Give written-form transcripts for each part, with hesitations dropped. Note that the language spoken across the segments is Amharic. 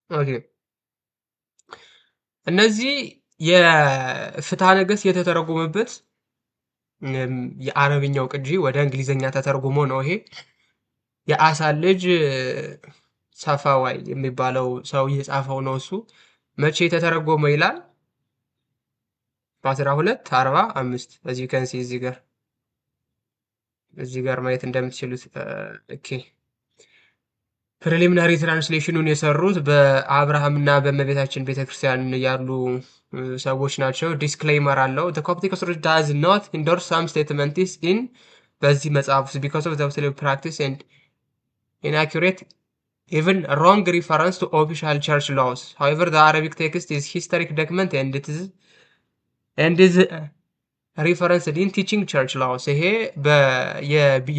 ኦኬ እነዚህ የፍትሐ ነገሥት የተተረጎመበት የአረብኛው ቅጂ ወደ እንግሊዘኛ ተተርጉሞ ነው። ይሄ የአሳን ልጅ ሰፋዋይ የሚባለው ሰው የጻፈው ነው። እሱ መቼ የተተረጎመ ይላል? በ1245 እዚህ ከንሲ እዚህ ጋር ማየት እንደምትችሉት ኦኬ ፕሪሊሚናሪ ትራንስሌሽኑን የሰሩት በአብርሃምና በእመቤታችን ቤተክርስቲያን ያሉ ሰዎች ናቸው። ዲስክሌይመር አለው። the Coptic Orthodox does not endorse some statements in በዚህ መጽሐፍ ውስጥ because of the obsolete practice and inaccurate even wrong reference to official church laws. However, the Arabic text is historic document and is referenced in teaching church laws. ይሄ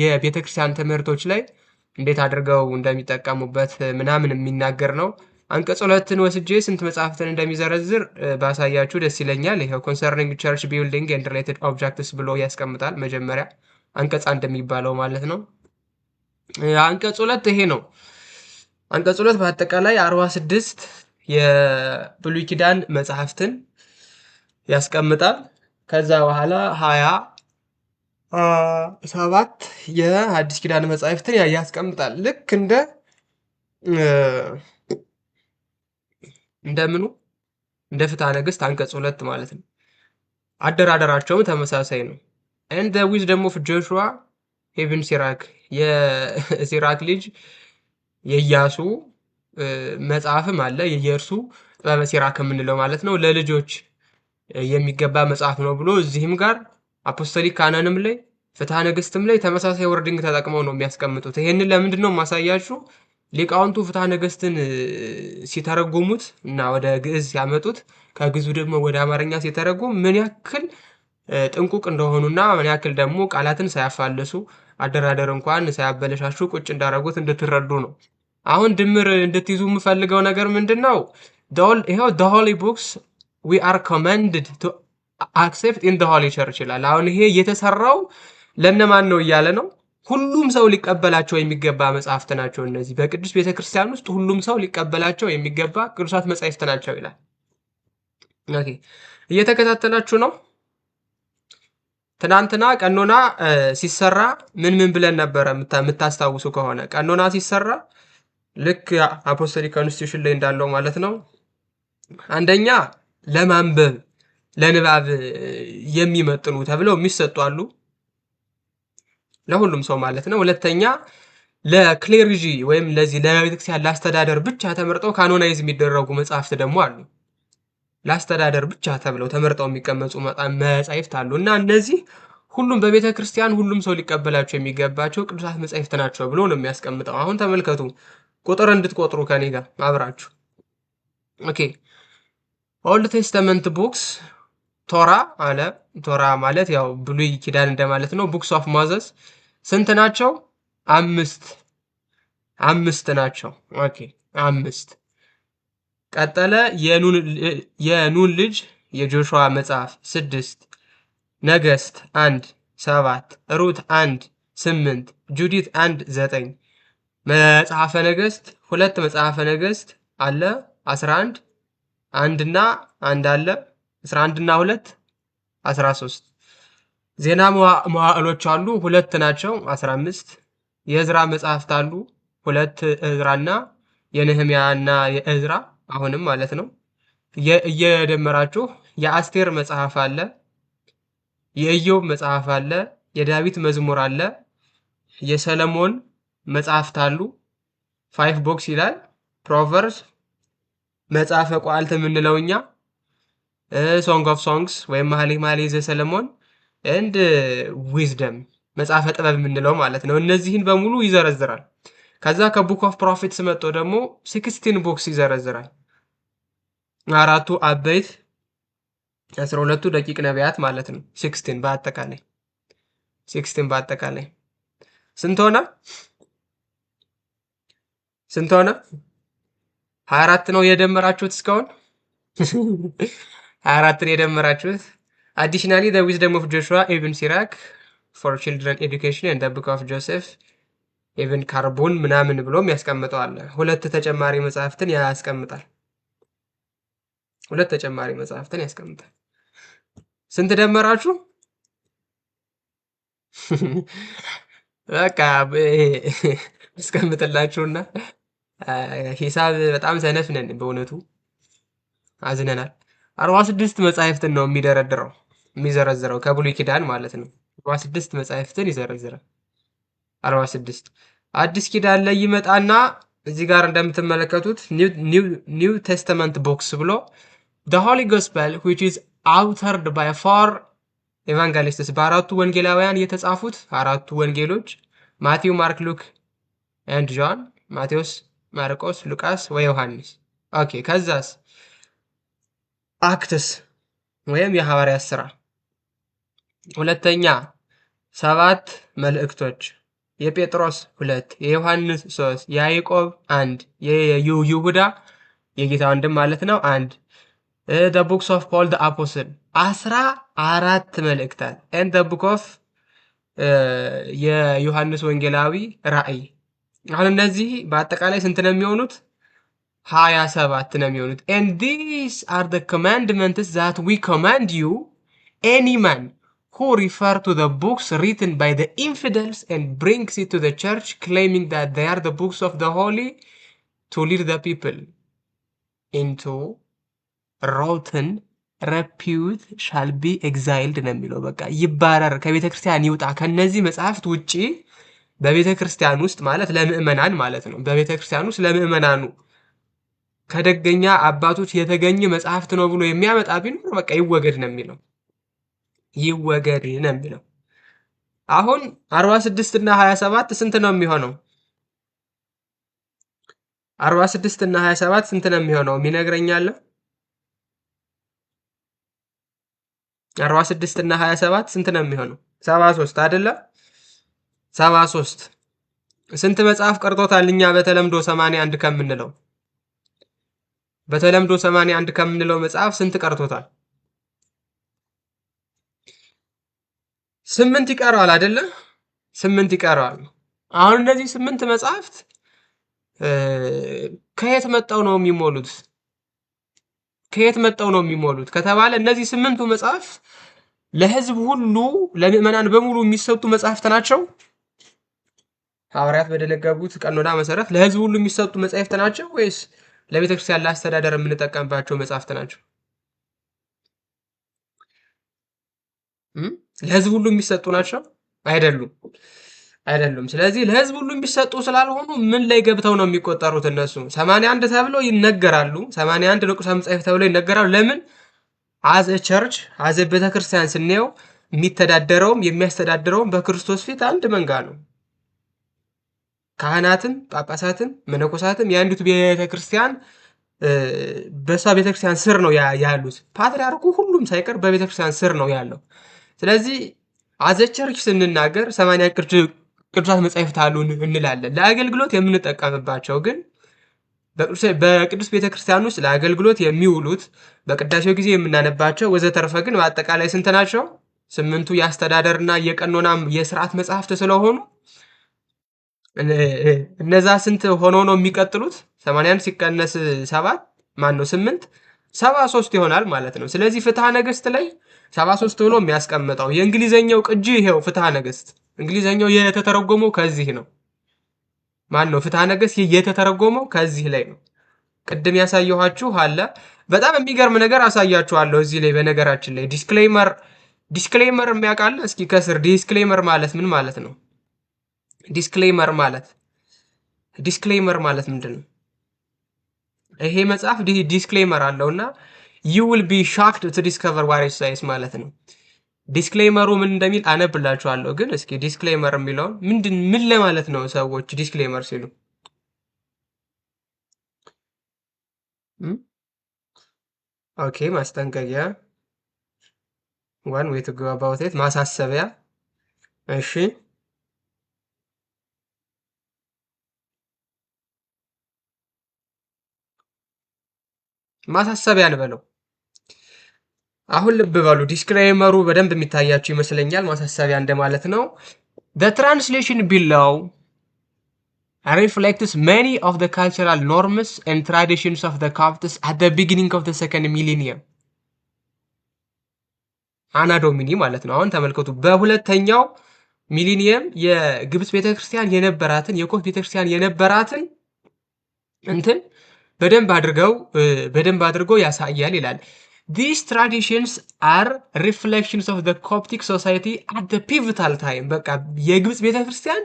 የቤተክርስቲያን ትምህርቶች ላይ እንዴት አድርገው እንደሚጠቀሙበት ምናምን የሚናገር ነው። አንቀጽ 2ን ወስጄ ስንት መጽሐፍትን እንደሚዘረዝር ባሳያችሁ ደስ ይለኛል። ይሄው ኮንሰርኒንግ ቸርች ቢልዲንግ ኤንድ ሪሌትድ ኦብጀክትስ ብሎ ያስቀምጣል። መጀመሪያ አንቀጽ 1 የሚባለው ማለት ነው። አንቀጽ 2 ይሄ ነው። አንቀጽ 2 በአጠቃላይ 46 የብሉይ ኪዳን መጽሐፍትን ያስቀምጣል። ከዛ በኋላ 27 የሐዲስ ኪዳን መጻሕፍትን ያስቀምጣል። ልክ እንደምኑ እንደ ፍትሐ ነገሥት አንቀጽ 2 ማለት ነው። አደራደራቸውም ተመሳሳይ ነው። and the wisdom of Joshua ኢብን ሲራክ የሲራክ ልጅ የኢያሱ መጽሐፍም አለ። የኢየርሱ ጥበበ ሲራክ የምንለው ማለት ነው። ለልጆች የሚገባ መጽሐፍ ነው ብሎ እዚህም ጋር አፖስቶሊክ ካኖንም ላይ ፍትሐ ነገሥትም ላይ ተመሳሳይ ወርዲንግ ተጠቅመው ነው የሚያስቀምጡት። ይሄንን ለምንድን ነው ማሳያችሁ? ሊቃውንቱ ፍትሐ ነገሥትን ሲተረጉሙት እና ወደ ግዕዝ ሲያመጡት ከግዕዙ ደግሞ ወደ አማርኛ ሲተረጉም ምን ያክል ጥንቁቅ እንደሆኑና ምን ያክል ደግሞ ቃላትን ሳያፋልሱ አደራደር እንኳን ሳያበለሻሹ ቁጭ እንዳደረጉት እንድትረዱ ነው። አሁን ድምር እንድትይዙ የምፈልገው ነገር ምንድን ነው? ይኸው the holy books we are commanded to accept in the holy church ይላል። አሁን ይሄ የተሰራው ለነማን ነው እያለ ነው? ሁሉም ሰው ሊቀበላቸው የሚገባ መጽሐፍት ናቸው። እነዚህ በቅዱስ ቤተክርስቲያን ውስጥ ሁሉም ሰው ሊቀበላቸው የሚገባ ቅዱሳት መጽሐፍት ናቸው ይላል። ኦኬ እየተከታተላችሁ ነው? ትናንትና ቀኖና ሲሰራ ምን ብለን ነበረ? የምታስታውሱ ከሆነ ቀኖና ሲሰራ ልክ አፖስቶሊክ ኮንስቲቱሽን ላይ እንዳለው ማለት ነው። አንደኛ ለማንበብ ለንባብ የሚመጥኑ ተብለው የሚሰጡ አሉ፣ ለሁሉም ሰው ማለት ነው። ሁለተኛ ለክሌርጂ ወይም ለዚህ ለቤተክርስቲያን ለአስተዳደር ብቻ ተመርጠው ካኖናይዝ የሚደረጉ መጽሐፍት ደግሞ አሉ። ለአስተዳደር ብቻ ተብለው ተመርጠው የሚቀመጡ መጻሕፍት አሉ እና እነዚህ ሁሉም በቤተ ክርስቲያን ሁሉም ሰው ሊቀበላቸው የሚገባቸው ቅዱሳት መጻሕፍት ናቸው ብሎ ነው የሚያስቀምጠው። አሁን ተመልከቱ፣ ቁጥር እንድትቆጥሩ ከኔ ጋር አብራችሁ። ኦኬ ኦልድ ቴስተመንት ቡክስ ቶራ አለ። ቶራ ማለት ያው ብሉይ ኪዳን እንደማለት ነው። ቡክስ ኦፍ ሞዘስ ስንት ናቸው? አምስት ናቸው። ኦኬ 5 ቀጠለ። የኑን ልጅ የጆሹዋ መጽሐፍ 6፣ ነገሥት 1 7፣ ሩት 1 8፣ ጁዲት 1 9፣ መጽሐፈ ነገሥት 2 መጽሐፈ ነገሥት አለ 11 1 እና 1 አለ 11 እና 2 13። ዜና መዋዕሎች አሉ 2 ናቸው 15። የእዝራ መጽሐፍት አሉ 2 እዝራና የነህምያና የእዝራ አሁንም ማለት ነው። እየደመራችሁ የአስቴር መጽሐፍ አለ፣ የኢዮብ መጽሐፍ አለ፣ የዳዊት መዝሙር አለ፣ የሰለሞን መጽሐፍት አሉ። 5 ቦክስ ይላል። ፕሮቨርስ መጽሐፈ ቋልት የምንለው እኛ፣ ሶንግ ኦፍ ሶንግስ ወይም መኃልየ ዘሰለሞን ኤንድ ዊዝደም መጽሐፈ ጥበብ የምንለው ማለት ነው። እነዚህን በሙሉ ይዘረዝራል። ከዛ ከቡክ ኦፍ ፕሮፌትስ መጥቶ ደግሞ 16 ቦክስ ይዘረዝራል። 4ቱ አበይት 12ቱ ደቂቅ ነቢያት ማለት ነው። 16 በአጠቃላይ ስንት ሆነ? 24 ነው የደመራችሁት እስካሁን 24ን የደመራችሁት። አዲሽናሊ the wisdom of Joshua ibn Sirach for children education and the book of Joseph ኢቭን ካርቦን ምናምን ብሎም ያስቀምጠዋል። ሁለት ተጨማሪ መጽሐፍትን ያስቀምጣል። ሁለት ተጨማሪ መጽሐፍትን ያስቀምጣል። ስንት ደመራችሁ? በቃ አስቀምጥላችሁና ሂሳብ በጣም ሰነፍ ነን በእውነቱ አዝነናል። 46 መጽሐፍትን ነው የሚዘረዝረው ከብሉይ ኪዳን ማለት ነው። 46 መጽሐፍትን ይዘረዝራል። 46 አዲስ ኪዳን ላይ ይመጣና እዚህ ጋር እንደምትመለከቱት ኒው ቴስተመንት ቦክስ ብሎ the holy gospel which is authored by four ኤቫንጋሊስትስ በአራቱ ወንጌላውያን የተጻፉት አራቱ ወንጌሎች ማቴው፣ ማርክ፣ ሉክ ኤንድ ጆን። ማቴዎስ፣ ማርቆስ፣ ሉቃስ ወዮሐንስ። ኦኬ ከዛስ አክትስ ወይም የሐዋርያት ሥራ። ሁለተኛ 7 መልእክቶች የጴጥሮስ 2፣ የዮሐንስ 3፣ የያዕቆብ 1፣ የይሁዳ የጌታ ወንድም ማለት ነው 1፣ the books of Paul the apostle 14 መልእክታት and the book of የዮሐንስ ወንጌላዊ ራእይ። አሁን እነዚህ በአጠቃላይ ስንት ነው የሚሆኑት? 27 ነው የሚሆኑት። and these are the commandments that we command you, any man who refer to the books written by the infidels and brings it to the church claiming that they are the books of the holy to lead the people into rotten repute shall be exiled ነው የሚለው። በቃ ይባረር፣ ከቤተ ክርስቲያን ይውጣ። ከነዚህ መጽሐፍት ውጪ በቤተ ክርስቲያን ውስጥ ማለት ለምእመናን ማለት ነው። በቤተ ክርስቲያን ውስጥ ለምእመናኑ ከደገኛ አባቶች የተገኘ መጽሐፍት ነው ብሎ የሚያመጣ ቢኖር በቃ ይወገድ ነው የሚለው። ይወገድ ነው የሚለው። አሁን 46 እና 27 ስንት ነው የሚሆነው? 46 እና 27 ስንት ነው የሚሆነው? የሚነግረኛል? 46 እና 27 ስንት ነው የሚሆነው? 73 አይደለ? 73 ስንት መጽሐፍ ቀርቶታል? እኛ በተለምዶ 81 ከምንለው መጽሐፍ ስንት ቀርቶታል? 8 ይቀረዋል አይደለ? 8 ይቀረዋል። አሁን እነዚህ 8 መጽሐፍት ከየት መጣው ነው የሚሞሉት? ከየት መጣው ነው የሚሞሉት ከተባለ እነዚህ 8ቱ መጽሐፍ ለሕዝብ ሁሉ ለምእመናን በሙሉ የሚሰጡ መጽሐፍት ናቸው። ሐዋርያት በደነገጉት ቀኖና መሰረት ለሕዝብ ሁሉ የሚሰጡ መጽሐፍት ናቸው ወይስ ለቤተ ክርስቲያን ለአስተዳደር የምንጠቀምባቸው መጽሐፍት ናቸው? ለሕዝብ ሁሉ የሚሰጡ ናቸው? አይደሉም። ስለዚህ ለሕዝብ ሁሉ የሚሰጡ ስላልሆኑ ምን ላይ ገብተው ነው የሚቆጠሩት? እነሱ 81 ተብለው ይነገራሉ። 81 ንዑሳን መጻሕፍት ተብለው ይነገራሉ። ለምን? አዘ ቸርች አዘ ቤተክርስቲያን ስናየው የሚተዳደረውም የሚያስተዳድረውም በክርስቶስ ፊት አንድ መንጋ ነው። ካህናትም ጳጳሳትም መነኮሳትም የአንዲቱ ቤተክርስቲያን በሷ ቤተክርስቲያን ስር ነው ያሉት። ፓትርያርኩ ሁሉም ሳይቀር በቤተክርስቲያን ስር ነው ያለው። ስለዚህ አዘ ቸርች ስንናገር 80 ቅዱሳት መጻሕፍት አሉን እንላለን። ለአገልግሎት የምንጠቀምባቸው ግን በቅዱስ ቤተክርስቲያን ውስጥ ለአገልግሎት የሚውሉት በቅዳሴው ጊዜ የምናነባቸው ወዘተርፈ ግን በአጠቃላይ ስንት ናቸው? 8ቱ የአስተዳደርና የቀኖናም የስርዓት መጽሐፍት ስለሆኑ እነዛ ስንት ሆነው ነው የሚቀጥሉት? 81 ሲቀነስ 7 ማን ነው 8 73 ይሆናል ማለት ነው። ስለዚህ ፍትሐ ነገሥት ላይ 73 ብሎ የሚያስቀምጠው የእንግሊዘኛው ቅጂ ይሄው ፍትሐ ነገሥት እንግሊዘኛው የተተረጎመው ከዚህ ነው። ማን ነው ፍትሐ ነገሥት የተተረጎመው ከዚህ ላይ ነው። ቅድም ያሳየኋችሁ አለ። በጣም የሚገርም ነገር አሳያችኋለሁ እዚህ ላይ። በነገራችን ላይ ዲስክሌመር የሚያውቃል? እስኪ ከስር ዲስክሌመር ማለት ምን ማለት ነው? ዲስክሌመር ማለት ምንድን ነው? ይሄ መጽሐፍ ዲስክሌመር አለውና you will be shocked to discover what it says ማለት ነው። ዲስክሌመሩ ምን እንደሚል አነብላችኋለሁ። ግን እስኪ ዲስክሌመር የሚለውን ምን ለማለት ነው ሰዎች ዲስክሌመር ሲሉ? ኦኬ ማስጠንቀቂያ፣ one way to go about it፣ ማሳሰቢያ። እሺ ማሳሰቢያ እንበለው። አሁን ልብ በሉ፣ ዲስክሌመሩ በደንብ የሚታያችሁ ይመስለኛል። ማሳሰቢያ እንደማለት ነው። the translation below reflects many of the cultural norms and traditions of the Copts at the beginning of the second millennium. አና ዶሚኒ ማለት ነው። አሁን ተመልከቱ በሁለተኛው ሚሊኒየም የግብጽ ቤተክርስቲያን የነበራትን የኮፕት ቤተክርስቲያን የነበራትን እንትን በደንብ አድርገው ያሳያል ይላል። These traditions are reflections of the Coptic society at the pivotal time በቃ የግብጽ ቤተክርስቲያን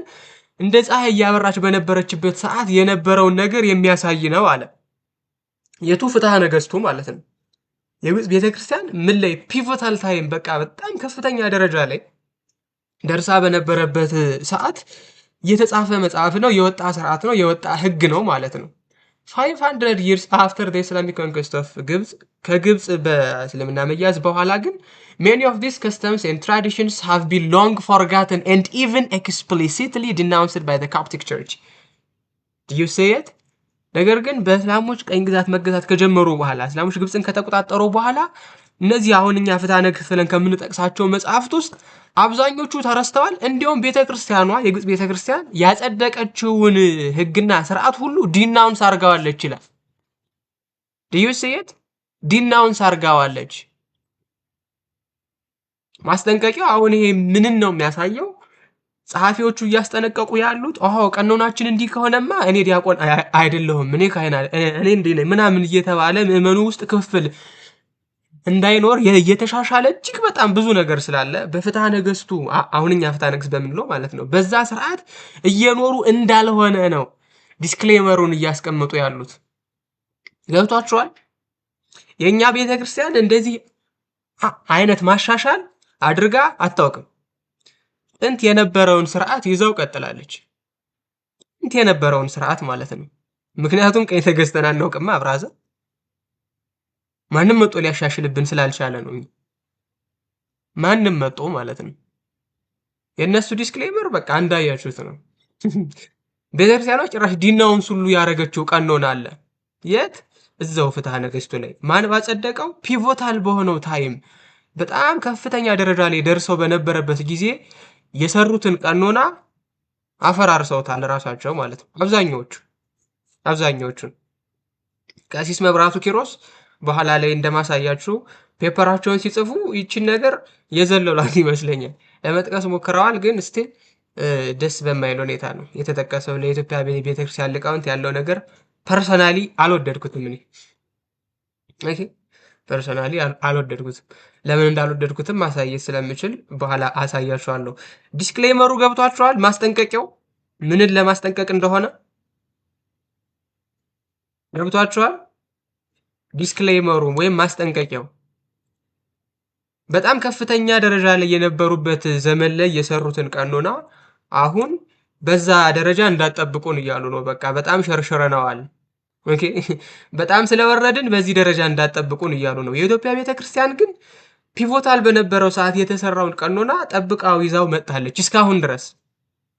እንደ ፀሐይ እያበራች በነበረችበት ሰዓት የነበረውን ነገር የሚያሳይ ነው አለ። የቱ ፍትሐ ነገሥቱ ማለት ነው። የግብጽ ቤተክርስቲያን ምን ላይ ፒቮታል ታይም በቃ በጣም ከፍተኛ ደረጃ ላይ ደርሳ በነበረበት ሰዓት የተጻፈ መጽሐፍ ነው፣ የወጣ ስርዓት ነው፣ የወጣ ህግ ነው ማለት ነው። 500 years after the Islamic conquest of ግብጽ ከግብጽ በእስልምና መያዝ በኋላ ግን many of these customs and traditions have been long forgotten and even explicitly denounced by the Coptic Church. Do you see it? ነገር ግን በእስላሞች ቀኝ ግዛት መገዛት ከጀመሩ በኋላ እስላሞች ግብጽን ከተቆጣጠሩ በኋላ እነዚህ አሁን እኛ ፍትሐ ነገሥት ብለን ከምንጠቅሳቸው መጽሐፍት ውስጥ አብዛኞቹ ተረስተዋል። እንዲሁም ቤተክርስቲያኗ የግብጽ ቤተክርስቲያን ያጸደቀችውን ህግና ስርዓት ሁሉ ዲናውንስ አርጋዋለች ይላል። do you see it? ዲናውንስ አርጋዋለች። ማስጠንቀቂያው አሁን ይሄ ምንን ነው የሚያሳየው? ጸሐፊዎቹ እያስጠነቀቁ ያሉት ቀኖናችን እንዲህ ከሆነማ እኔ ዲያቆን አይደለሁም፣ እኔ ካህን እኔ እንዴ ነኝ ምናምን እየተባለ ምዕመኑ ውስጥ ክፍል እንዳይኖር የተሻሻለ እጅግ በጣም ብዙ ነገር ስላለ በፍትሐ ነገሥቱ አሁንኛ ፍትሐ ነገሥት በምንለው ማለት ነው በዛ ስርዓት እየኖሩ እንዳልሆነ ነው ዲስክሌመሩን እያስቀመጡ ያሉት። ገብቷችኋል? የኛ ቤተክርስቲያን እንደዚህ አይነት ማሻሻል አድርጋ አታውቅም። ጥንት የነበረውን ስርዓት ይዘው ቀጥላለች። ጥንት የነበረውን ስርዓት ማለት ነው። ምክንያቱም ቀኝ ተገዝተን አናውቅማ አብራዘ ማንም መጦ ሊያሻሽልብን ስላልቻለ ነው። ማንም መጦ ማለት ነው። የነሱ ዲስክሌመር በቃ እንዳያችሁት ነው። ቤተክርስቲያኖች ጭራሽ ዲናውንስ ሁሉ ያረገችው ቀኖና አለ። የት? እዛው ፍትሐ ነገሥቱ ላይ ማን ባጸደቀው? ፒቮታል በሆነው ታይም በጣም ከፍተኛ ደረጃ ላይ ደርሰው በነበረበት ጊዜ የሰሩትን ቀኖና አፈራርሰውታል ራሳቸው ማለት ነው። አብዛኞቹን ቀሲስ መብራቱ ኪሮስ በኋላ ላይ እንደማሳያችሁ ፔፐራቸውን ሲጽፉ ይችን ነገር የዘለሏት ይመስለኛል። ለመጥቀስ ሞክረዋል፣ ግን ስቲል ደስ በማይል ሁኔታ ነው የተጠቀሰው። ለኢትዮጵያ ቤተክርስቲያን ሊቃውንት ያለው ነገር ፐርሰናሊ አልወደድኩትም። እኔ ኦኬ ፐርሰናሊ አልወደድኩትም። ለምን እንዳልወደድኩትም ማሳየት ስለምችል በኋላ አሳያችኋለሁ። ዲስክሌመሩ ገብቷችኋል? ማስጠንቀቂያው ምንን ለማስጠንቀቅ እንደሆነ ገብቷችኋል? ዲስክሌመሩ ወይም ማስጠንቀቂያው በጣም ከፍተኛ ደረጃ ላይ የነበሩበት ዘመን ላይ የሰሩትን ቀኖና አሁን በዛ ደረጃ እንዳጠብቁን እያሉ ነው። በቃ በጣም ሸርሽረናዋል። ኦኬ በጣም ስለወረድን በዚህ ደረጃ እንዳጠብቁን እያሉ ነው። የኢትዮጵያ ቤተክርስቲያን ግን ፒቮታል በነበረው ሰዓት የተሰራውን ቀኖና ጠብቃው ይዛው መጣለች። እስካሁን ድረስ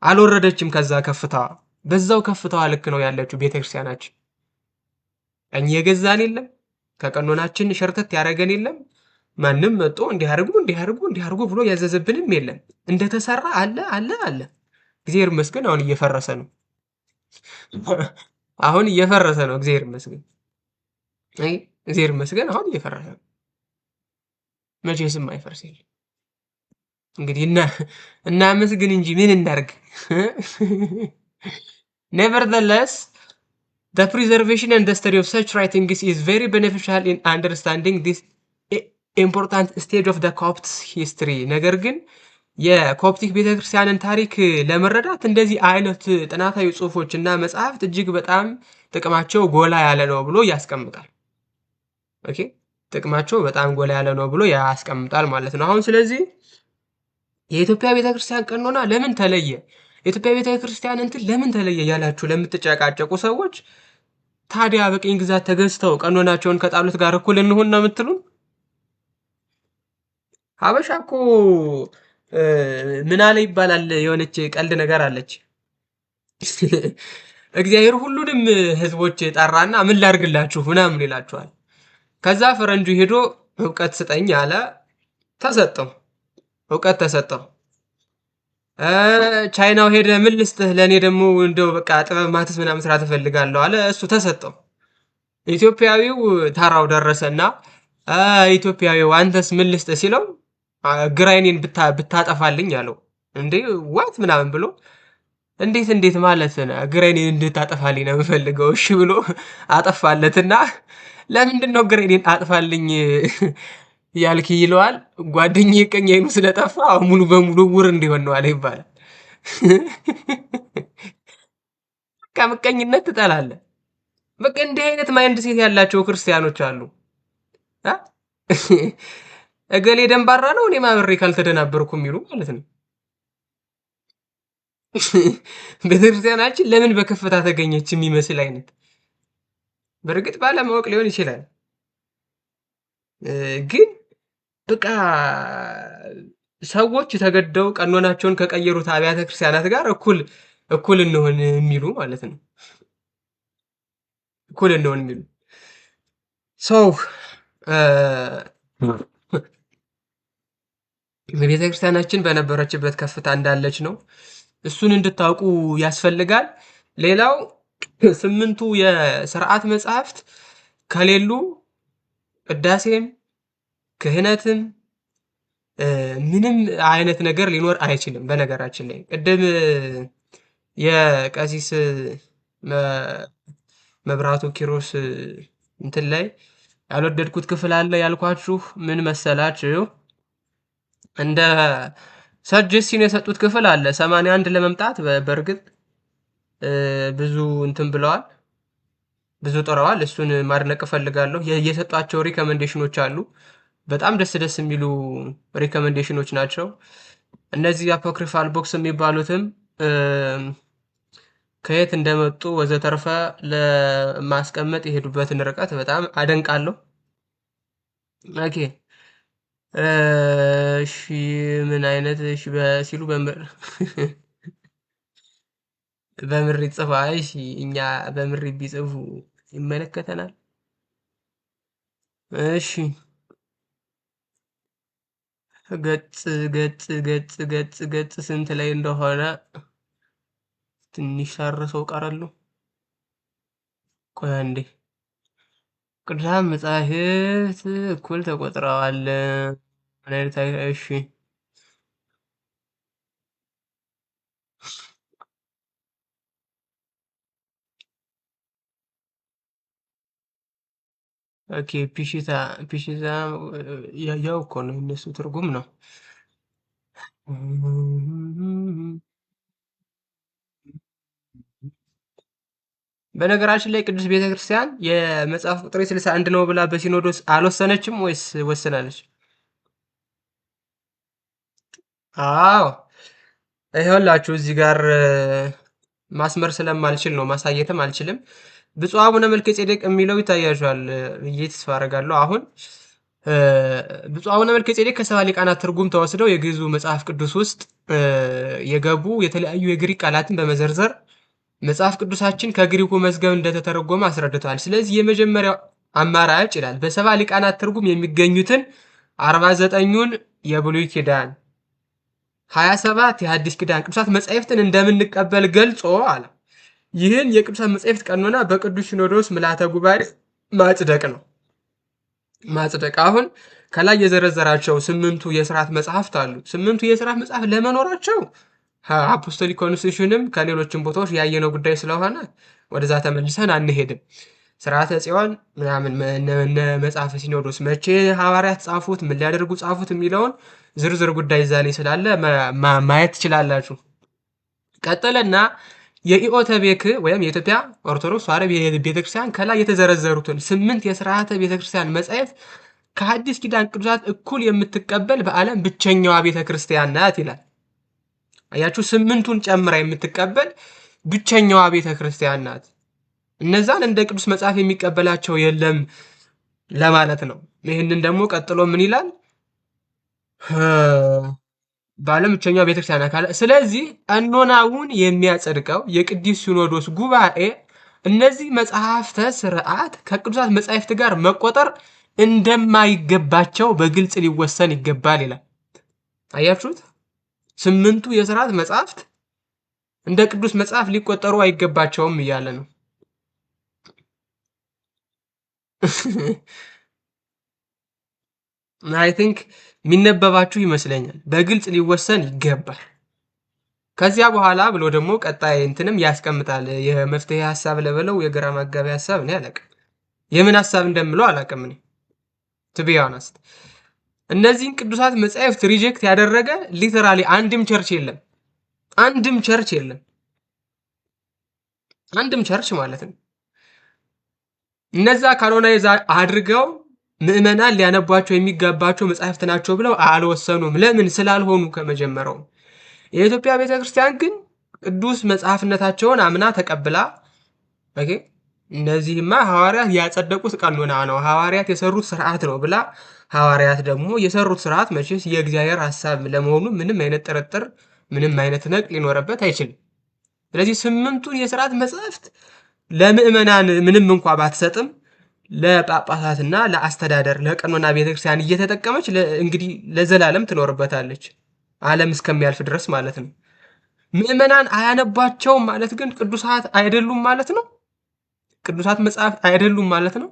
አልወረደችም። ከዛ ከፍታዋ በዛው ከፍታዋ ልክ ነው ያለችው ቤተክርስቲያናችን። እኛ የገዛን የለም፣ ከቀኖናችን ሸርተት ያደረገን የለም። ማንም መጥቶ እንዲያርጉ ብሎ ያዘዘብንም የለም። እንደተሰራ አለ። እግዚአብሔር ይመስገን አሁን እየፈረሰ ነው። እግዚአብሔር ይመስገን። እግዚአብሔር ይመስገን አሁን እየፈረሰ ነው። መቼስም አይፈርስ የለም። እንግዲህ እናመስግን እንጂ ምን እናርግ? Nevertheless, the preservation and the study of such writings is very beneficial in understanding this important stage of the Copts history. ነገር ግን የኮፕቲክ ቤተክርስቲያንን ታሪክ ለመረዳት እንደዚህ አይነት ጥናታዊ ጽሁፎችና መጽሐፍት እጅግ በጣም ጥቅማቸው ጎላ ያለ ነው ብሎ ያስቀምጣል። ኦኬ ጥቅማቸው በጣም ጎላ ያለ ነው ብሎ ያስቀምጣል ማለት ነው። አሁን ስለዚህ የኢትዮጵያ ቤተክርስቲያን ቀኖና ለምን ተለየ? የኢትዮጵያ ቤተክርስቲያን እንትን ለምን ተለየ ያላችሁ ለምትጨቃጨቁ ሰዎች ታዲያ በቅኝ ግዛት ተገዝተው ቀኖናቸውን ከጣሉት ጋር እኩል እንሆን ነው የምትሉን? ሀበሻ እኮ ምን አለ ይባላል፣ የሆነች ቀልድ ነገር አለች። እግዚአብሔር ሁሉንም ህዝቦች ጠራና ምን ላርግላችሁ ምናምን ይላቸዋል። ከዛ ፈረንጁ ሄዶ እውቀት ስጠኝ አለ። እውቀት ተሰጠው። ቻይናው ሄደ ምን ልስጥህ ለእኔ ደግሞ እንደው በቃ ጥበብ ማትስ ምናምን ስራ ትፈልጋለሁ አለ። እሱ ተሰጠው። ኢትዮጵያዊው ተራው ደረሰና ኢትዮጵያዊው አንተስ ምን ልስጥህ ሲለው ግራይኔን ብታጠፋልኝ አለው። እንዴ ዋት ምናምን ብሎ እንዴት ማለት ነው? ግራይኔን እንድታጠፋልኝ ነው የምፈልገው። እሺ ብሎ አጠፋለትና ለምንድን ነው ግራይኔን አጥፋልኝ ያልክ ይለዋል። ጓደኛዬ ቀኝ አይኑ ስለጠፋ ሙሉ በሙሉ ዕውር እንዲሆን ነው አለ ይባላል። በቃ ምቀኝነት ትጠላለህ። በቃ እንዲህ አይነት ማይንድ ሴት ያላቸው ክርስቲያኖች አሉ። አ? እገሌ ደንባራ ነው እኔ ማብሬ ካልተደናበርኩ የሚሉ ማለት ነው። ቤተክርስቲያናችን ለምን በከፍታ ተገኘች የሚመስል አይነት። በእርግጥ ባለማወቅ ሊሆን ይችላል፣ ግን በቃ ሰዎች ተገደው ቀኖናቸውን ከቀየሩት አብያተ ክርስቲያናት ጋር እኩል እንሆን የሚሉ ማለት ነው። እኩል እንሆን የሚሉ ሰው ቤተ ክርስቲያናችን በነበረችበት ከፍታ እንዳለች ነው። እሱን እንድታውቁ ያስፈልጋል። ሌላው 8ቱ የስርዓት መጽሐፍት ከሌሉ ቅዳሴም ክህነትም ምንም አይነት ነገር ሊኖር አይችልም። በነገራችን ላይ ቅድም የቀሲስ መብራቱ ኪሮስ እንትን ላይ ያልወደድኩት ክፍል አለ ያልኳችሁ ምን መሰላችሁ? እንደ ሰጀስሽን የሰጡት ክፍል አለ 81 ለመምጣት በእርግጥ ብዙ እንትን ብለዋል፣ ብዙ ጥረዋል። እሱን ማድነቅ እፈልጋለሁ። የሰጧቸው ሪከመንዴሽኖች አሉ፣ በጣም ደስ የሚሉ ሪከመንዴሽኖች ናቸው። እነዚህ አፖክሪፋል ቦክስ የሚባሉትም ከየት እንደመጡ ወዘተርፈ ለማስቀመጥ የሄዱበትን ርቀት በጣም አደንቃለሁ። ኦኬ እሺ ምን አይነት እሺ ሲሉ በምሪት ጽፋ እሺ እኛ በምሪት ቢጽፉ ይመለከተናል። እሺ ገጽ ስንት ላይ እንደሆነ ትንሽ ሳርሰው ቀረለሁ። ቆይ አንዴ ቅዱሳን መጻሕፍት እኩል ተቆጥረዋል። እሺ ኦኬ ፒሽታ ያው እኮ ነው የነሱ ትርጉም ነው። በነገራችን ላይ ቅዱስ ቤተክርስቲያን የመጽሐፍ ቁጥር 61 ነው ብላ በሲኖዶስ አልወሰነችም ወይስ ወስናለች? አዎ ይኸውላችሁ እዚህ ጋር ማስመር ስለማልችል ነው ማሳየትም አልችልም። ብፁዕ አቡነ መልከ ጼዴቅ የሚለው ይታያችኋል ብዬ ተስፋ አደርጋለሁ። አሁን ብፁዕ አቡነ መልከ ጼዴቅ ከሰባ ሊቃናት ትርጉም ተወስደው የግዕዙ መጽሐፍ ቅዱስ ውስጥ የገቡ የተለያዩ የግሪክ ቃላትን በመዘርዘር መጽሐፍ ቅዱሳችን ከግሪኩ መዝገብ እንደተተረጎመ አስረድተዋል። ስለዚህ የመጀመሪያው አማራጭ ይላል በሰባ ሊቃናት ትርጉም የሚገኙትን 49ኙን የብሉይ ኪዳን 27 የሐዲስ ኪዳን ቅዱሳት መጻሕፍትን እንደምንቀበል ገልጾ አለ። ይህን የቅዱሳት መጻሕፍት ቀኖና በቅዱስ ሲኖዶስ ምልዓተ ጉባኤ ማጽደቅ ነው። ማጽደቅ አሁን ከላይ የዘረዘራቸው 8ቱ የሥርዓት መጽሐፍት አሉ። 8ቱ የሥርዓት መጽሐፍት ለመኖራቸው አፖስቶሊክ ኮንስቲቱሽንም ከሌሎችም ቦታዎች ያየነው ጉዳይ ስለሆነ ወደዛ ተመልሰን አንሄድም። ስርዓተ ጽዮን ምናምን እነ መጽሐፈ ሲኖዶስ መቼ ሐዋርያት ጻፉት፣ ምን ሊያደርጉ ጻፉት የሚለውን ዝርዝር ጉዳይ እዛ ላይ ስላለ ማየት ትችላላችሁ። ቀጠለና የኢኦተቤክ ወይም የኢትዮጵያ ኦርቶዶክስ ተዋሕዶ ቤተክርስቲያን ከላይ የተዘረዘሩትን 8 የስርዓተ ቤተክርስቲያን መጻሕፍት ከሐዲስ ኪዳን ቅዱሳት እኩል የምትቀበል በዓለም ብቸኛዋ ቤተክርስቲያን ናት ይላል። አያችሁ፣ 8ቱን ጨምራ የምትቀበል ብቸኛዋ ቤተክርስቲያን ናት። እነዛን እንደ ቅዱስ መጽሐፍ የሚቀበላቸው የለም ለማለት ነው። ይህንን ደግሞ ቀጥሎ ምን ይላል? በዓለም ብቸኛዋ ቤተክርስቲያን አካል። ስለዚህ ቀኖናውን የሚያጸድቀው የቅዱስ ሲኖዶስ ጉባኤ እነዚህ መጽሐፍተ ስርዓት ከቅዱሳት መጻሕፍት ጋር መቆጠር እንደማይገባቸው በግልጽ ሊወሰን ይገባል ይላል። አያችሁት? ስምንቱ የሥርዓት መጻሕፍት እንደ ቅዱስ መጽሐፍ ሊቆጠሩ አይገባቸውም እያለ ነው። አይ ቲንክ የሚነበባችሁ ይመስለኛል። በግልጽ ሊወሰን ይገባል። ከዚያ በኋላ ብሎ ደግሞ ቀጣይ እንትንም ያስቀምጣል። የመፍትሄ ሐሳብ ለበለው የግራ ማጋቢያ ሐሳብ እኔ አላውቅም። የምን ሐሳብ እንደምለው አላውቅም እኔ ቱ ቢ ኦነስት። እነዚህን ቅዱሳት መጻሕፍት ሪጀክት ያደረገ ሊተራሊ አንድም ቸርች የለም። አንድም ቸርች የለም። አንድም ቸርች ማለት ነው። እነዛ ካኖናይዝ አድርገው ምዕመናን ሊያነቧቸው የሚገባቸው መጻሕፍት ናቸው ብለው አልወሰኑም። ለምን? ስላልሆኑ ከመጀመሪያው። የኢትዮጵያ ቤተክርስቲያን ግን ቅዱስ መጽሐፍነታቸውን አምና ተቀብላ ኦኬ እነዚህማ ሐዋርያት ያጸደቁት ቀኖና ነው፣ ሐዋርያት የሰሩት ስርዓት ነው ብላ ሐዋርያት ደግሞ የሰሩት ስርዓት መቼስ የእግዚአብሔር ሐሳብ ለመሆኑ ምንም አይነት ጥርጥር ምንም አይነት ነቅ ሊኖርበት አይችልም። ስለዚህ ስምንቱን የሥርዓት መጻሕፍት ለምዕመናን ምንም እንኳ ባትሰጥም ለጳጳሳትና ለአስተዳደር ለቀኖና ቤተክርስቲያን እየተጠቀመች እንግዲህ ለዘላለም ትኖርበታለች፣ ዓለም እስከሚያልፍ ድረስ ማለት ነው። ምዕመናን አያነቧቸውም ማለት ግን ቅዱሳት አይደሉም ማለት ነው። ቅዱሳት መጽሐፍት አይደሉም ማለት ነው።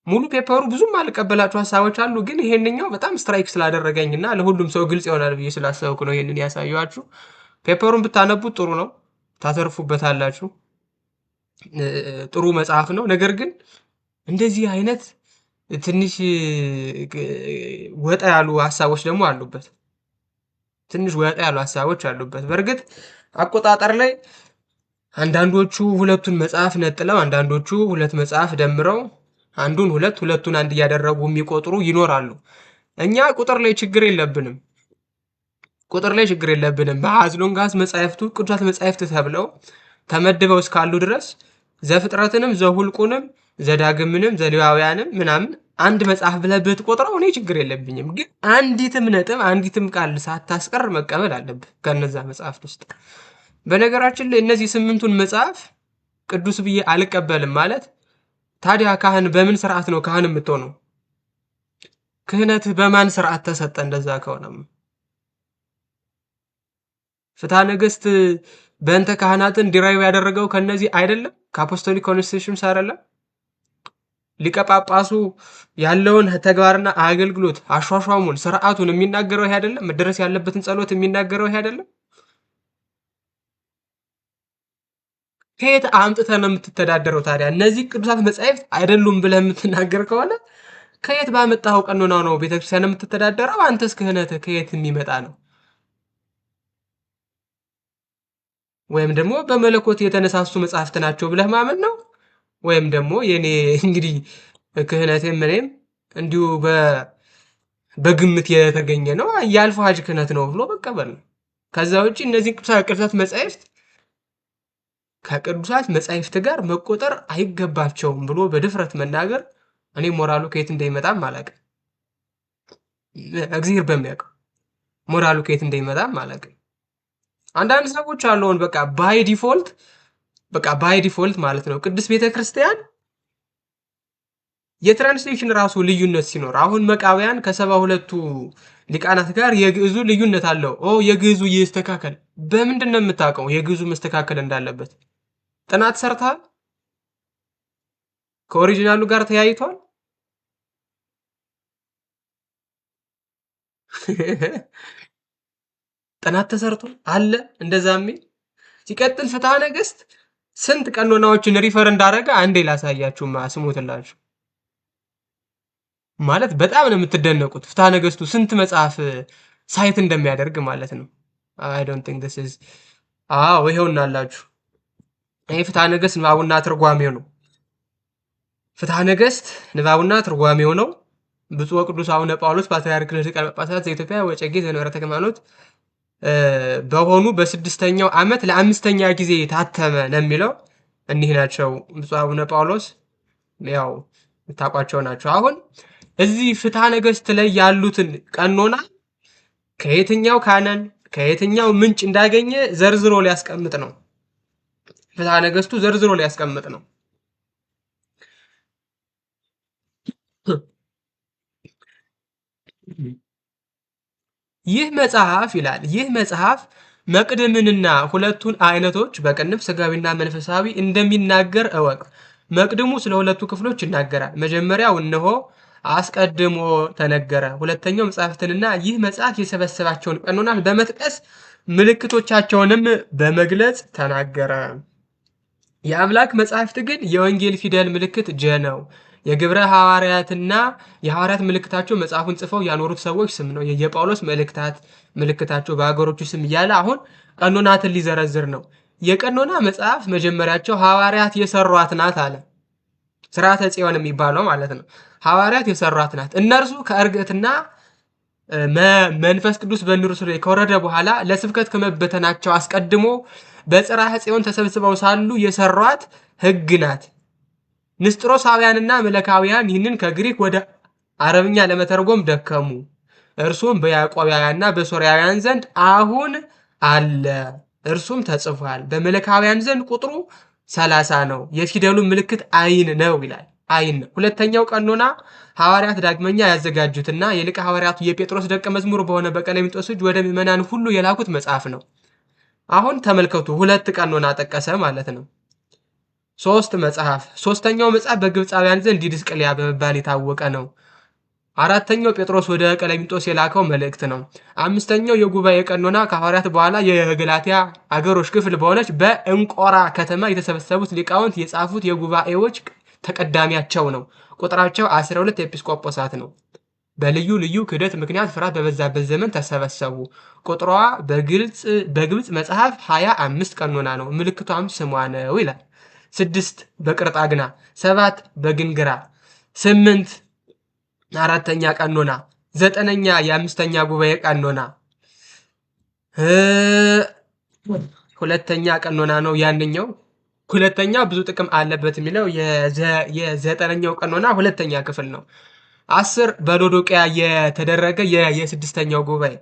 ሙሉ ፔፐሩ ብዙም አልቀበላችሁ ሀሳቦች አሉ፣ ግን ይሄንኛው በጣም ስትራይክ ስላደረገኝና ለሁሉም ሰው ግልጽ ይሆናል ብዬ ስላሰብኩ ነው ይሄንን ያሳየኋችሁ። ፔፐሩን ብታነቡት ጥሩ ነው፣ ታተርፉበታላችሁ። ጥሩ መጽሐፍ ነው። ነገር ግን እንደዚህ አይነት ትንሽ ወጣ ያሉ ሀሳቦች ደግሞ አሉበት። ትንሽ ወጣ ያሉ ሀሳቦች አሉበት። በእርግጥ አቆጣጠር ላይ አንዳንዶቹ ሁለቱን መጽሐፍ ነጥለው፣ አንዳንዶቹ ሁለት መጽሐፍ ደምረው አንዱን ሁለት ሁለቱን አንድ እያደረጉ የሚቆጥሩ ይኖራሉ። እኛ ቁጥር ላይ ችግር የለብንም። ቁጥር ላይ ችግር የለብንም። በአዝሎንጋስ መጻሕፍቱ ቅዱሳት መጻሕፍት ተብለው ተመድበው እስካሉ ድረስ ዘፍጥረትንም ዘሁልቁንም ዘዳግምንም ዘሌዋውያንም ምናምን አንድ መጽሐፍ ብለህ ብትቆጥረው እኔ ችግር የለብኝም። ግን አንዲትም ነጥብ አንዲትም ቃል ሳታስቀር መቀበል አለብህ ከነዛ መጽሐፍት ውስጥ። በነገራችን ላይ እነዚህ ስምንቱን መጽሐፍ ቅዱስ ብዬ አልቀበልም ማለት ታዲያ ካህን በምን ስርዓት ነው ካህን የምትሆነው? ክህነትህ በማን ስርዓት ተሰጠ? እንደዛ ከሆነም ፍትሐ ነገሥት በእንተ ካህናትን ዲራይቭ ያደረገው ከነዚህ አይደለም? ከአፖስቶሊክ ኮንስቲቱሽንስ አይደለም? ሊቀ ጳጳሱ ያለውን ተግባርና አገልግሎት አሿሿሙን ስርዓቱን የሚናገረው ይሄ አይደለም? መደረስ ያለበትን ጸሎት የሚናገረው ይሄ አይደለም? ከየት አምጥተህ ነው የምትተዳደረው ታዲያ? እነዚህ ቅዱሳት መጻሕፍት አይደሉም ብለህ የምትናገር ከሆነ ከየት ባመጣኸው ቀኖና ነው ቤተክርስቲያን የምትተዳደረው? አንተስ ክህነትህ ከየት የሚመጣ ነው? ወይም ደግሞ በመለኮት የተነሳሱ መጽሐፍት ናቸው ብለህ ማመን ነው? ወይም ደግሞ የኔ እንግዲህ ክህነቴም እኔም እንዲሁ በግምት የተገኘ ነው ያልፎ ሀጅ ክህነት ነው ብሎ መቀበል ነው። ከዛ ውጪ እነዚህ ቅዱሳት መጻሕፍት ከቅዱሳት መጻሕፍት ጋር መቆጠር አይገባቸውም ብሎ በድፍረት መናገር እኔ ሞራሉ ከየት እንደሚመጣም አላውቅም። እግዚአብሔር በሚያውቀው ሞራሉ ከየት እንደሚመጣም አላውቅም። አንዳንድ ሰዎች አሉን በቃ ባይ ዲፎልት ማለት ነው ቅድስት ቤተክርስቲያን የትራንስሌሽን ራሱ ልዩነት ሲኖር አሁን መቃውያን ከ72ቱ ሊቃናት ጋር የግዕዙ ልዩነት አለው። የግዕዙ ይስተካከል። በምንድን ነው የምታውቀው የግዕዙ መስተካከል እንዳለበት? ጥናት ሰርተሃል? ከኦሪጂናሉ ጋር ተያይቷል? ጥናት ተሰርቶ አለ እንደዛ የሚል ሲቀጥል ፍትሐ ነገሥት ስንት ቀኖናዎችን ሪፈር እንዳደረገ አንዴ ላሳያችሁማ ስሙትላችሁ። ማለት በጣም ነው የምትደነቁት። ፍትሐ ነገሥቱ ስንት መጽሐፍ ሳይት እንደሚያደርግ ማለት ነው። አይ ዶንት ቲንክ ዲስ ኢዝ ይሄውና አላችሁ። ይሄ ፍትሐ ነገሥት ንባቡና ትርጓሜው ነው። ፍትሐ ነገሥት ንባቡና ትርጓሜው ነው። ብፁዕ ወቅዱስ አቡነ ጳውሎስ ፓትርያርክ ሊቀ ጳጳሳት ዘኢትዮጵያ ወዕጨጌ ዘመንበረ ተክለ ሃይማኖት በሆኑ በስድስተኛው ዓመት ለአምስተኛ ጊዜ ታተመ ነው የሚለው። እኒህ ናቸው ብፁዕ አቡነ ጳውሎስ፣ ያው የምታውቋቸው ናቸው። አሁን እዚህ ፍትሐ ነገሥት ላይ ያሉትን ቀኖና ከየትኛው ካነን ከየትኛው ምንጭ እንዳገኘ ዘርዝሮ ሊያስቀምጥ ነው። ፍትሐ ነገሥቱ ዘርዝሮ ሊያስቀምጥ ነው። ይህ መጽሐፍ ይላል ይህ መጽሐፍ መቅድምንና ሁለቱን አይነቶች በቅንፍ ስጋዊና መንፈሳዊ እንደሚናገር እወቅ። መቅድሙ ስለ ሁለቱ ክፍሎች ይናገራል። መጀመሪያው እነሆ አስቀድሞ ተነገረ። ሁለተኛው መጽሐፍትንና ይህ መጽሐፍ የሰበሰባቸውን ቀኖናት በመጥቀስ ምልክቶቻቸውንም በመግለጽ ተናገረ። የአምላክ መጽሐፍት ግን የወንጌል ፊደል ምልክት ጀ ነው። የግብረ ሐዋርያትና የሐዋርያት ምልክታቸው መጽሐፉን ጽፈው ያኖሩት ሰዎች ስም ነው። የጳውሎስ መልእክታት ምልክታቸው በአገሮቹ ስም እያለ አሁን ቀኖናትን ሊዘረዝር ነው። የቀኖና መጽሐፍ መጀመሪያቸው ሐዋርያት የሰሯት ናት አለ። ስርዓተ ጽዮን የሚባለው ማለት ነው። ሐዋርያት የሰሯት ናት። እነርሱ ከእርገትና መንፈስ ቅዱስ በእነርሱ ላይ ከወረደ በኋላ ለስብከት ከመበተናቸው አስቀድሞ በጽርሐ ጽዮን ተሰብስበው ሳሉ የሰሯት ሕግ ናት። ንስጥሮሳውያንና መለካውያን ይህንን ከግሪክ ወደ አረብኛ ለመተርጎም ደከሙ። እርሱም በያዕቆባውያንና በሶርያውያን ዘንድ አሁን አለ። እርሱም ተጽፏል። በመለካውያን ዘንድ ቁጥሩ 30 ነው። የፊደሉ ምልክት አይን ነው ይላል። አይን ነው። ሁለተኛው ቀኖና ሐዋርያት ዳግመኛ ያዘጋጁትና የሊቀ ሐዋርያቱ የጴጥሮስ ደቀ መዝሙር በሆነ በቀሌምንጦስ እጅ ወደ ምዕመናን ሁሉ የላኩት መጽሐፍ ነው። አሁን ተመልከቱ፣ ሁለት ቀኖና ጠቀሰ ማለት ነው። ሶስት መጽሐፍ። ሶስተኛው መጽሐፍ በግብፃውያን ዘንድ ዲድስቅልያ በመባል የታወቀ ነው። አራተኛው ጴጥሮስ ወደ ቀሌምንጦስ የላከው መልእክት ነው። አምስተኛው የጉባኤ ቀኖና ከሐዋርያት በኋላ የገላትያ አገሮች ክፍል በሆነች በእንቆራ ከተማ የተሰበሰቡት ሊቃውንት የጻፉት የጉባኤዎች ተቀዳሚያቸው ነው። ቁጥራቸው 12 ኤጲስቆጶሳት ነው። በልዩ ልዩ ክህደት ምክንያት ፍርሃት በበዛበት ዘመን ተሰበሰቡ። ቁጥሯ በግብፅ መጽሐፍ 25 ቀኖና ነው። ምልክቷም ስሟ ነው ይላል። 6 በቅርጣግና፣ 7 በግንግራ፣ 8 አራተኛ ቀኖና፣ 9ኛ የአምስተኛ ጉባኤ ቀኖና፣ ሁለተኛ ቀኖና ነው ያንኛው። ሁለተኛ ብዙ ጥቅም አለበት የሚለው የዘጠነኛው ቀኖና ሁለተኛ ክፍል ነው። 10 በሎዶቅያ የተደረገ የስድስተኛው ጉባኤ፣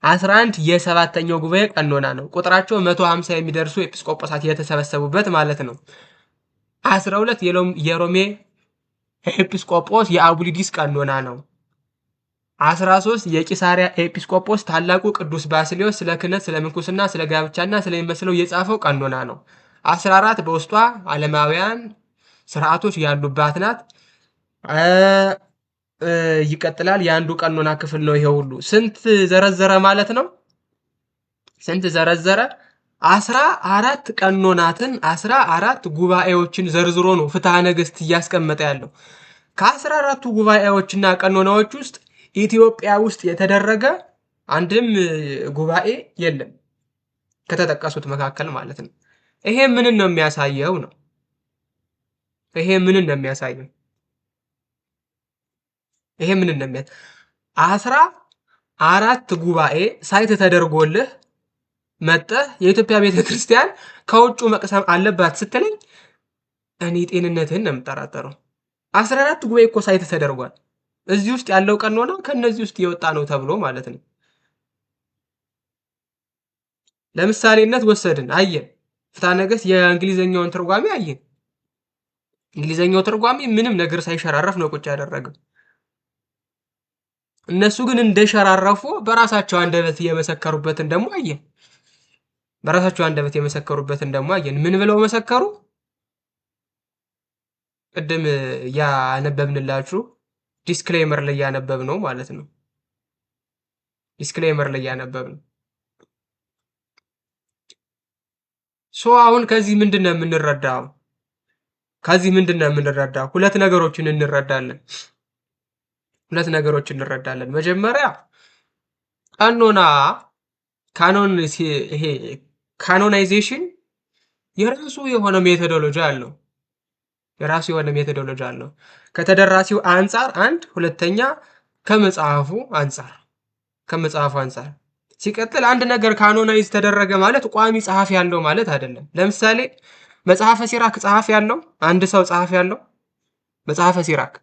11 የሰባተኛው ጉባኤ ቀኖና ነው። ቁጥራቸው 150 የሚደርሱ ኤጲስቆጶሳት የተሰበሰቡበት ማለት ነው። 12 የሮሜ ኤጲስቆጶስ የአቡሊዲስ ቀኖና ነው። 13 የቂሳሪያ ኤጲስቆጶስ ታላቁ ቅዱስ ባስልዮስ ስለ ክህነት፣ ስለ ምንኩስና፣ ስለ ጋብቻና ስለሚመስለው የጻፈው ቀኖና ነው። 14 በውስጧ ዓለማውያን ስርዓቶች ያሉባት ናት። ይቀጥላል። የአንዱ ቀኖና ክፍል ነው ይሄ ሁሉ። ስንት ዘረዘረ ማለት ነው? ስንት ዘረዘረ? 14 ቀኖናትን 14 ጉባኤዎችን ዘርዝሮ ነው ፍትሐ ነገሥት እያስቀመጠ ያለው። ከ14ቱ ጉባኤዎችና ቀኖናዎች ውስጥ ኢትዮጵያ ውስጥ የተደረገ አንድም ጉባኤ የለም ከተጠቀሱት መካከል ማለት ነው። ይሄ ምንን ነው የሚያሳየው ነው? ይሄ ምንን ነው የሚያሳየው? ይሄ ምንን ነው የሚያሳየው? 14 ጉባኤ ሳይት ተደርጎልህ መጠህ የኢትዮጵያ ቤተክርስቲያን ከውጩ መቅሰም አለባት ስትለኝ እኔ ጤንነትህን ነው የምጠራጠረው። 14 ጉባኤ እኮ ሳይት ተደርጓል። እዚህ ውስጥ ያለው ቀኖና ከነዚህ ውስጥ የወጣ ነው ተብሎ ማለት ነው። ለምሳሌነት ወሰድን አየን፣ ፍትሐ ነገሥት የእንግሊዘኛውን ትርጓሜ አየን። እንግሊዘኛው ትርጓሜ ምንም ነገር ሳይሸራረፍ ነው ቁጭ ያደረገው። እነሱ ግን እንደሸራረፉ በራሳቸው አንደበት የመሰከሩበትን ደግሞ አየን። በራሳቸው አንደበት የመሰከሩበትን ደግሞ አየን። ምን ብለው መሰከሩ? ቅድም ያነበብንላችሁ ዲስክሌመር ላይ ያነበብ ነው ማለት ነው። ዲስክሌመር ላይ ያነበብ ነው። አሁን ከዚህ ምንድነው የምንረዳው? ከዚህ ምንድነው የምንረዳው? ሁለት ነገሮችን እንረዳለን። መጀመሪያ ቀኖና ካኖናይዜሽን የራሱ የሆነ ሜቶዶሎጂ አለው። ከተደራሲው አንጻር አንድ፣ ሁለተኛ ከመጽሐፉ አንጻር ሲቀጥል አንድ ነገር ካኖናይዝ ተደረገ ማለት ቋሚ ጸሐፊ ያለው ማለት አይደለም። ለምሳሌ መጽሐፈ ሲራክ ጸሐፊ ያለው አንድ ሰው ጸሐፊ ያለው መጽሐፈ ሲራክ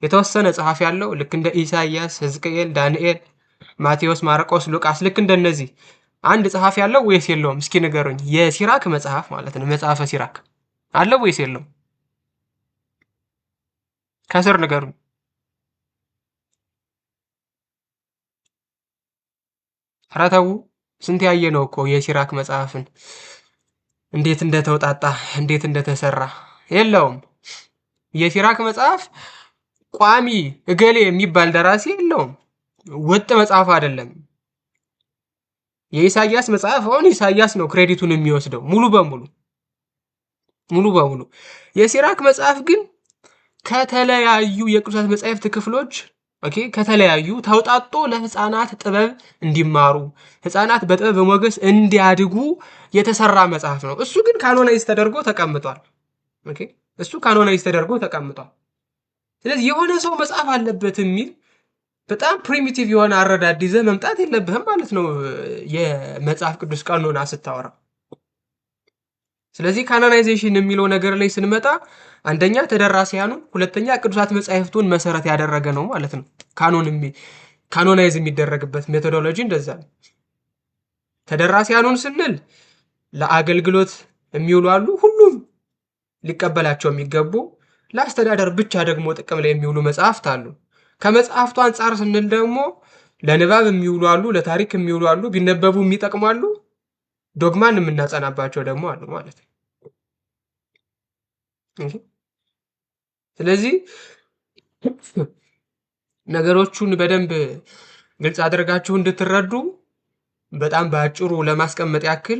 የተወሰነ ጸሐፊ ያለው ልክ እንደ ኢሳይያስ፣ ሕዝቅኤል፣ ዳንኤል፣ ማቴዎስ፣ ማርቆስ፣ ሉቃስ ልክ እንደነዚህ አንድ ጸሐፊ ያለው ወይስ የለውም? እስኪ ንገሩኝ። የሲራክ መጽሐፍ ማለት ነው መጽሐፈ ሲራክ አለው ወይስ የለውም? ከስር ንገሩኝ። ኧረ ተው ስንት ያየነው እኮ የሲራክ መጽሐፍን እንዴት እንደተውጣጣ እንዴት እንደተሰራ የለውም። የሲራክ መጽሐፍ ቋሚ እገሌ የሚባል ደራሲ የለውም። ወጥ መጽሐፍ አይደለም። የኢሳያስ መጽሐፍ አሁን ኢሳያስ ነው ክሬዲቱን የሚወስደው ሙሉ በሙሉ ሙሉ በሙሉ። የሲራክ መጽሐፍ ግን ከተለያዩ የቅዱሳት መጻሕፍት ክፍሎች ኦኬ ከተለያዩ ተውጣጦ ለህፃናት ጥበብ እንዲማሩ ህፃናት በጥበብ በሞገስ እንዲያድጉ የተሰራ መጽሐፍ ነው። እሱ ግን ካኖናይዝ ተደርጎ ተቀምጧል። ኦኬ እሱ ካኖናይዝ ተደርጎ ተቀምጧል። ስለዚህ የሆነ ሰው መጽሐፍ አለበት የሚል በጣም ፕሪሚቲቭ የሆነ አረዳድ ይዘህ መምጣት የለብህም ማለት ነው የመጽሐፍ ቅዱስ ቀኖና ስታወራ። ስለዚህ ካኖናይዜሽን የሚለው ነገር ላይ ስንመጣ አንደኛ ተደራሲያኑ፣ ሁለተኛ ቅዱሳት መጻሕፍቱን መሰረት ያደረገ ነው ማለት ነው። ካኖናይዝ የሚደረግበት ሜቶዶሎጂ እንደዛ ነው። ተደራሲያኑን ስንል ለአገልግሎት የሚውሉ አሉ፣ ሁሉም ሊቀበላቸው የሚገቡ ለአስተዳደር ብቻ ደግሞ ጥቅም ላይ የሚውሉ መጽሐፍት አሉ። ከመጽሐፍቱ አንጻር ስንል ደግሞ ለንባብ የሚውሉ አሉ፣ ለታሪክ የሚውሉ አሉ፣ ቢነበቡ የሚጠቅሙ አሉ፣ ዶግማን የምናጸናባቸው ደግሞ አሉ ማለት ነው። ስለዚህ ነገሮቹን በደንብ ግልጽ አድርጋችሁ እንድትረዱ በጣም በአጭሩ ለማስቀመጥ ያክል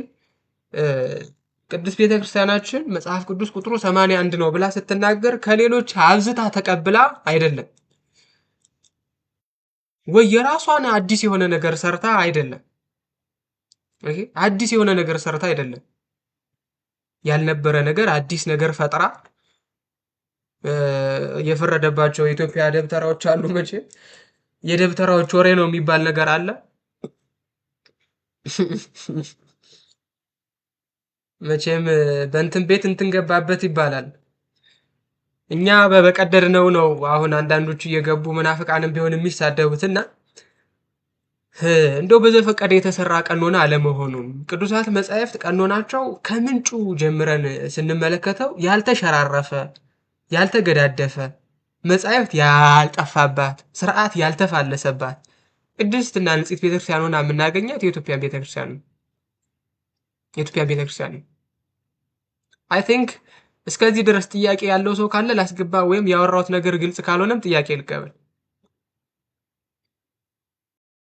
ቅድስት ቤተክርስቲያናችን መጽሐፍ ቅዱስ ቁጥሩ 81 ነው ብላ ስትናገር ከሌሎች አብዝታ ተቀብላ አይደለም፣ ወይ የራሷን አዲስ የሆነ ነገር ሰርታ አይደለም። አዲስ የሆነ ነገር ሰርታ አይደለም። ያልነበረ ነገር አዲስ ነገር ፈጥራ የፈረደባቸው የኢትዮጵያ ደብተራዎች አሉ። መቼ የደብተራዎች ወሬ ነው የሚባል ነገር አለ። መቼም በእንትን ቤት እንትን ገባበት ይባላል። እኛ በበቀደድነው ነው አሁን አንዳንዶቹ እየገቡ መናፍቃንም ቢሆን የሚሳደቡትና እንደው በዘፈቀደ የተሰራ ቀኖና አለመሆኑን ቅዱሳት መጻሕፍት ቀኖናቸው ከምንጩ ጀምረን ስንመለከተው ያልተሸራረፈ ያልተገዳደፈ መጻሕፍት ያልጠፋባት ስርዓት ያልተፋለሰባት ቅድስትና ንጽሕት ቤተክርስቲያን ሆና የምናገኛት የኢትዮጵያ ቤተክርስቲያን ነው። የኢትዮጵያ ቤተክርስቲያን ነው። አይ ቲንክ እስከዚህ ድረስ ጥያቄ ያለው ሰው ካለ ላስገባ፣ ወይም ያወራሁት ነገር ግልጽ ካልሆነም ጥያቄ ልቀበል።